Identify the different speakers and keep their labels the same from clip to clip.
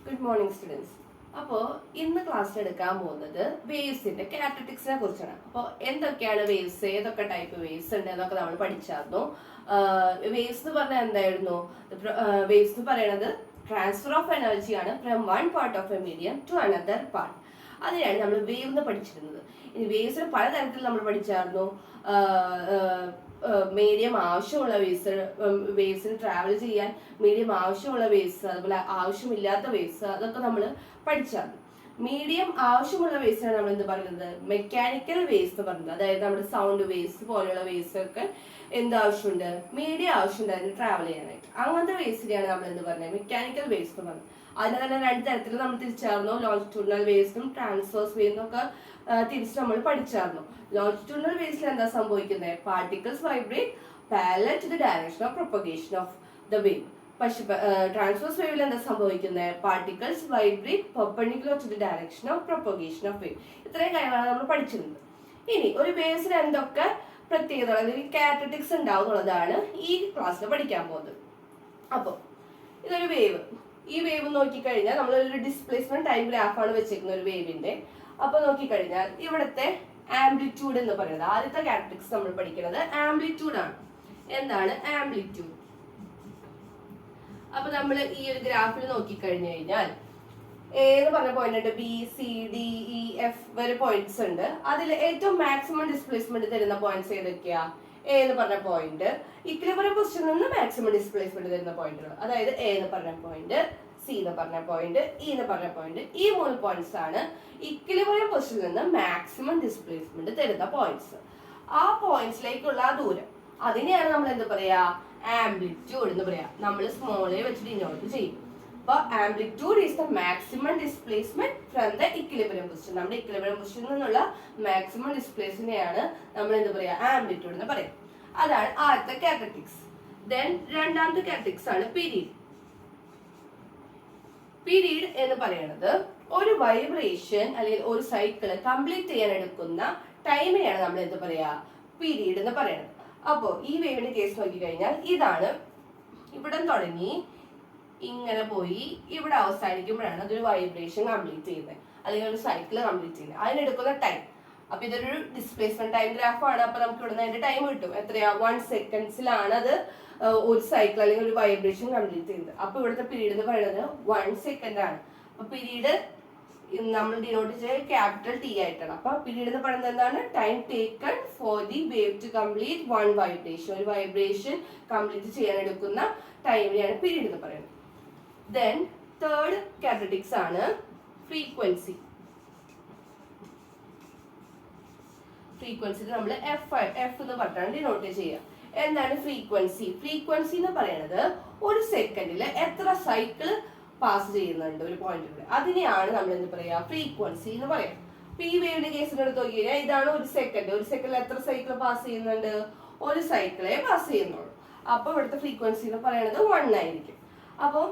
Speaker 1: Good morning students. അപ്പോൾ ഇന്ന് ക്ലാസ്സിൽ എടുക്കാൻ പോകുന്നത് വേവ്സിന്റെ കാറ്റഗറിക്സിനെ കുറിച്ചാണ്. അപ്പോൾ എന്തൊക്കെയാണ് വേവ്സ്, ഏതൊക്കെ ടൈപ്പ് വേവ്സ് ഉണ്ട് എന്നൊക്കെ നമ്മൾ പഠിച്ചായിരുന്നു. വേവ്സ് എന്ന് പറഞ്ഞാൽ എന്തായിരുന്നു? വേവ്സ് എന്ന് പറയുന്നത് ട്രാൻസ്ഫർ ഓഫ് എനർജിയാണ് from one part of a medium to another part. അതിനാണ് നമ്മൾ വേവ് എന്ന് പഠിച്ചിരുന്നത്. ഇനി വേവ്സിന് പലതരത്തിൽ നമ്മൾ പഠിച്ചായിരുന്നു. മീഡിയം ആവശ്യമുള്ള വേവ്സിന് ട്രാവൽ ചെയ്യാൻ മീഡിയം ആവശ്യമുള്ള വേവ്സ്, അതുപോലെ ആവശ്യമില്ലാത്ത വേവ്സ്, അതൊക്കെ നമ്മൾ പഠിച്ചായിരുന്നു. മീഡിയം ആവശ്യമുള്ള വേവ്സിനാണ് നമ്മൾ എന്ത് പറയുന്നത്? മെക്കാനിക്കൽ വേവ്സ് എന്ന് പറയുന്നത്. അതായത് നമ്മുടെ സൗണ്ട് വേവ്സ് പോലെയുള്ള വേവ്സ് ഒക്കെ എന്ത് ആവശ്യമുണ്ട്? മീഡിയം ആവശ്യമുണ്ട് അതിന് ട്രാവൽ ചെയ്യാനായിട്ട്. അങ്ങനത്തെ വേവ്സിനെയാണ് നമ്മൾ എന്ത് പറയുന്നത്? മെക്കാനിക്കൽ വേവ്സ് എന്ന് പറയുന്നത്. അതിന് തന്നെ രണ്ട് തരത്തിൽ നമ്മൾ തിരിച്ചായിരുന്നു. ലോഞ്ചിറ്റ്യൂഡിനൽ വേവ്സും ട്രാൻസ്വേഴ്സ് വേവ്സും ഒക്കെ തിരിച്ച് നമ്മൾ പഠിച്ചായിരുന്നു. ലോഞ്ചിറ്റ്യൂഡിനൽ വേവ്സിൽ എന്താ സംഭവിക്കുന്നത്? Particles vibrate parallel to the direction of propagation of the wave. പക്ഷെ ട്രാൻസ്വേഴ്സ് വേവിൽ എന്താ സംഭവിക്കുന്നത്? Particles vibrate perpendicular to the direction of propagation of wave. ഇത്രയും കാര്യങ്ങളാണ് നമ്മൾ പഠിച്ചിരുന്നത്. ഇനി ഒരു വേവ്സിന് എന്തൊക്കെ പ്രത്യേകതകൾ അല്ലെങ്കിൽ കാറ്റഗറിക്സ് ഉണ്ടാവുന്നതാണ് ഈ ക്ലാസ്സിൽ പഠിക്കാൻ പോകുന്നത്. അപ്പോൾ ഇതൊരു വേവ്. ഈ വേവ് നോക്കിക്കഴിഞ്ഞാൽ നമ്മൾ ഒരു ഡിസ്പ്ലേസ്മെന്റ് ടൈം ഗ്രാഫാണ് വെച്ചേക്കുന്ന ഒരു വേവിന്റെ. അപ്പൊ നോക്കിക്കഴിഞ്ഞാൽ ഇവിടുത്തെ ആംപ്ലിറ്റ്യൂഡ് എന്ന് പറയുന്നത് ആദ്യത്തെ കാറ്റഗറിക്സ് നമ്മൾ പഠിക്കുന്നത് ആംപ്ലിറ്റ്യൂഡ് ആണ്. എന്താണ് ആംപ്ലിറ്റ്യൂഡ്? അപ്പൊ നമ്മൾ ഈ ഒരു ഗ്രാഫിൽ നോക്കിക്കഴിഞ്ഞു കഴിഞ്ഞാൽ എ എന്ന് പറഞ്ഞ പോയിന്റ് ഉണ്ട്, B C D E F വരെ പോയിന്റ്സ് ഉണ്ട്. അതിൽ ഏറ്റവും മാക്സിമം ഡിസ്പ്ലേസ്മെന്റ് തരുന്ന പോയിന്റ്സ് ഏതൊക്കെയാ? എ എന്ന് പറഞ്ഞ പോയിന്റ് ഇക്വിലിബ്രിയം പൊസിഷനിൽ നിന്ന് മാക്സിമം ഡിസ്പ്ലേസ്മെന്റ് തരുന്ന പോയിന്റുകൾ. അതായത് എ എന്ന് പറഞ്ഞ പോയിന്റ്, സി എന്ന് പറഞ്ഞ പോയിന്റ്, ഇ എന്ന് പറഞ്ഞ പോയിന്റ്. ഈ മൂന്ന് പോയിന്റ്സ് ആണ് ഇക്വിലിബ്രിയം പൊസിഷനിൽ നിന്ന് മാക്സിമം ഡിസ്പ്ലേസ്മെന്റ് തരുന്ന പോയിന്റ്സ്. ആ പോയിന്റ്സിലേക്കുള്ള ദൂരം, അതിനെയാണ് നമ്മൾ എന്ത് പറയാ? ആംപ്ലിറ്റ്യൂഡ് എന്ന് പറയാ. നമ്മൾ സ്മോൾ എ വെച്ച് ഡിനോട്ട് ചെയ്യും. അപ്പൊ amplitude is the maximum displacement from the equilibrium position. നമ്മുടെ ഇക്വിലിബ്രിയം പൊസിഷനിൽ നിന്നുള്ള മാക്സിമം ഡിസ്പ്ലേസ്മെന്റിനെയാണ് നമ്മൾ എന്ത് പറയാ? ആംപ്ലിറ്റ്യൂഡ് എന്ന് പറയും. അതാണ് ആദ്യത്തെ കാറ്റഗറിക്സ്. ദെൻ രണ്ടാമത്തെ കാറ്റഗറിക്സ് ആണ് പീരീഡ്. പീരീഡ് എന്ന് പറയുന്നത് ഒരു വൈബ്രേഷൻ അല്ലെങ്കിൽ ഒരു സൈക്കിൾ കംപ്ലീറ്റ് ചെയ്യാൻ എടുക്കുന്ന ടൈമിനെയാണ് നമ്മൾ എന്ത് പറയാ? പീരീഡ് എന്ന് പറയുന്നത്. അപ്പോ ഈ വേവിന്റെ കേസ് നോക്കിക്കഴിഞ്ഞാൽ ഇതാണ്, ഇവിടെ തുടങ്ങി ഇങ്ങനെ പോയി ഇവിടെ അവസാനിക്കുമ്പോഴാണ് അതൊരു വൈബ്രേഷൻ കംപ്ലീറ്റ് ചെയ്യുന്നത് അല്ലെങ്കിൽ ഒരു സൈക്കിൾ കംപ്ലീറ്റ് ചെയ്യുന്നത്. അതിനെടുക്കുന്ന ടൈം. അപ്പൊ ഇതൊരു ഡിസ്പ്ലേസ്മെന്റ് ടൈം ഗ്രാഫാണ്. അപ്പൊ നമുക്ക് ഇവിടുന്ന് അതിന്റെ ടൈം കിട്ടും. എത്രയാ? 1 സെക്കൻഡ്സിലാണ് അത് ഒരു സൈക്കിൾ അല്ലെങ്കിൽ ഒരു വൈബ്രേഷൻ കംപ്ലീറ്റ് ചെയ്യുന്നത്. അപ്പൊ ഇവിടുത്തെ പീരീഡ് എന്ന് പറയുന്നത് 1 സെക്കൻഡ് ആണ്. അപ്പൊ പീരീഡ് നമ്മൾ ഡിനോട്ട് ചെയ്ത് ക്യാപിറ്റൽ ടി ആയിട്ടാണ്. അപ്പൊ പീരീഡ് എന്ന് പറയുന്നത് എന്താണ്? Time taken for the wave to complete one vibration. ഒരു വൈബ്രേഷൻ കംപ്ലീറ്റ് ചെയ്യാൻ എടുക്കുന്ന ടൈമിനെയാണ് പീരീഡ് എന്ന് പറയുന്നത്. ദെൻ തേർഡ് കാറ്റഗറിക്സ് ആണ് ഫ്രീക്വൻസി. ഫ്രീക്വൻസി നമ്മൾ എഫ് എന്ന് പറഞ്ഞാണ് ഡിനോട്ട് ചെയ്യുക. എന്താണ് ഫ്രീക്വൻസി? ഫ്രീക്വൻസി എന്ന് പറയുന്നത് ഒരു സെക്കൻഡിൽ എത്ര സൈക്കിൾ പാസ് ചെയ്യുന്നുണ്ട് ഒരു പോയിന്റിലൂടെ, അതിനെയാണ് നമ്മൾ എന്ത് പറയാ? ഫ്രീക്വൻസി എന്ന് പറയാം. അപ്പൊ ഈ വേവിന്റെ കേസിൽ എടുത്ത് നോക്കി കഴിഞ്ഞാൽ ഇതാണ് ഒരു സെക്കൻഡ്. ഒരു സെക്കൻഡിൽ എത്ര സൈക്കിൾ പാസ് ചെയ്യുന്നുണ്ട്? ഒരു സൈക്കിളെ പാസ് ചെയ്യുന്നുള്ളൂ. അപ്പൊ ഇവിടുത്തെ ഫ്രീക്വൻസി എന്ന് പറയുന്നത് 1 ആയിരിക്കും. അപ്പൊ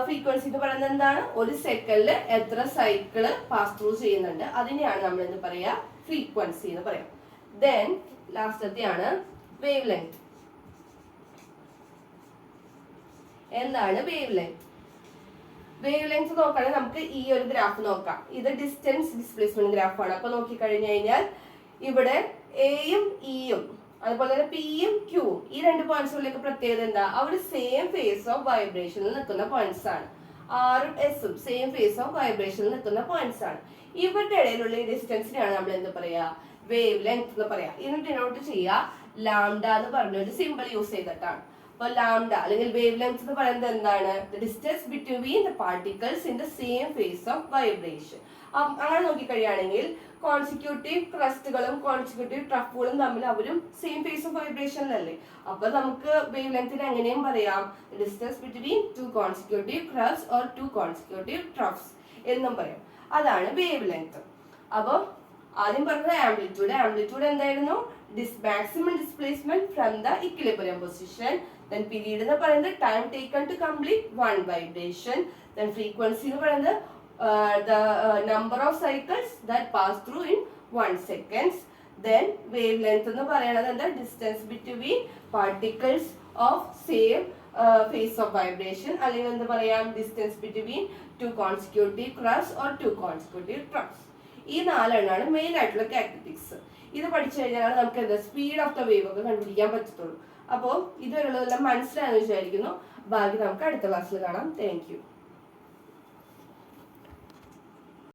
Speaker 1: ഫ്രീക്വൻസി എന്ന് പറയുന്നത് എന്താണ്? ഒരു സെക്കൻഡിൽ എത്ര സൈക്കിള് പാസ് ത്രൂ ചെയ്യുന്നുണ്ട്, അതിനെയാണ് നമ്മൾ എന്ത് പറയാ? ഫ്രീക്വൻസി എന്ന് പറയാം. ദെൻ ലാസ്റ്റത്തെയാണ് വേവ് ലെങ്ത്. എന്താണ് വേവ് ലെങ്ത്? വേവ് ലെങ്ത് നോക്കുകയാണെങ്കിൽ നമുക്ക് ഈ ഒരു ഗ്രാഫ് നോക്കാം. ഇത് ഡിസ്റ്റൻസ് ഡിസ്പ്ലേസ്മെന്റ് ഗ്രാഫാണ്. അപ്പൊ നോക്കിക്കഴിഞ്ഞു കഴിഞ്ഞാൽ ഇവിടെ എയും ഇയും അതുപോലെ തന്നെ പിയും ക്യൂവും ഈ രണ്ട് പോയിന്റ്സുകളിലേക്ക് പ്രത്യേകത എന്താ? അവർ സെയിം ഫേസ് ഓഫ് വൈബ്രേഷനിൽ നിൽക്കുന്ന പോയിന്റ്സ് ആണ്. ആറും എസും സെയിം ഫേസ് ഓഫ് വൈബ്രേഷനിൽ നിൽക്കുന്ന പോയിന്റ്സ് ആണ്. ഇവരുടെ ഇടയിലുള്ള ഈ ഡിസ്റ്റൻസിനാണ് നമ്മൾ എന്ത് പറയാ? വേവ് ലെങ്ത് എന്ന് പറയാം. ഇതിന് ഡിനോട്ട് ചെയ്യുക ലാംഡ എന്ന് പറഞ്ഞൊരു സിമ്പിൾ യൂസ് ചെയ്തിട്ടാണ്. അപ്പൊ ലാംഡ അല്ലെങ്കിൽ വേവ് ലെങ്ത് എന്ന് പറയുന്നത് എന്താണ്? The distance between the particles in the same phase of vibration. അങ്ങനെ നോക്കിക്കഴിയുകയാണെങ്കിൽ കോൺസിക്യൂട്ടീവ് ക്രസ്റ്റുകളും കോൺസിക്യൂട്ടീവ് ട്രഫുകളും തമ്മിൽ അവരും സെയിം ഫേസ് ഓഫ് വൈബ്രേഷനിലല്ലേ. അപ്പൊ നമുക്ക് വേവ് ലെങ്തിന് എങ്ങനെയും പറയാം? Distance between 2 consecutive crests or 2 consecutive troughs എന്നും പറയാം. അതാണ് വേവ് ലെങ്ത്. അപ്പൊ ആദ്യം പറഞ്ഞത് ആംപ്ലിറ്റ്യൂഡ്. ആംപ്ലിറ്റ്യൂഡ് എന്തായിരുന്നു? Maximum displacement from the equilibrium position. Then period എന്ന് പറയുന്നത് time taken to complete one vibration. Then frequency എന്ന് പറയുന്നത് the number of cycles that pass through in 1 seconds. Then wavelength എന്ന് പറയുന്നത് എന്താ? Distance between particles of same phase of vibration, അല്ലെങ്കിൽ എന്താ പറയാം distance between two consecutive crusts or two consecutive troughs. ഈ 4 എണ്ണമാണ് മെയിൻ ആയിട്ടുള്ള ക്യാരക്ടറിസ്റ്റിക്സ്. ഇത് പഠിച്ചു കഴിഞ്ഞാൽ നമുക്ക് എന്താ സ്പീഡ് ഓഫ് ദ വേവ് ഒക്കെ കണ്ടുപിടിക്കാൻ പറ്റത്തുള്ളൂ. അപ്പോൾ ഇതുവരെയുള്ളതെല്ലാം മനസ്സിലായെന്ന് വിചാരിക്കുന്നു. ബാക്കി നമുക്ക് അടുത്ത ക്ലാസ്സിൽ കാണാം. Thank you.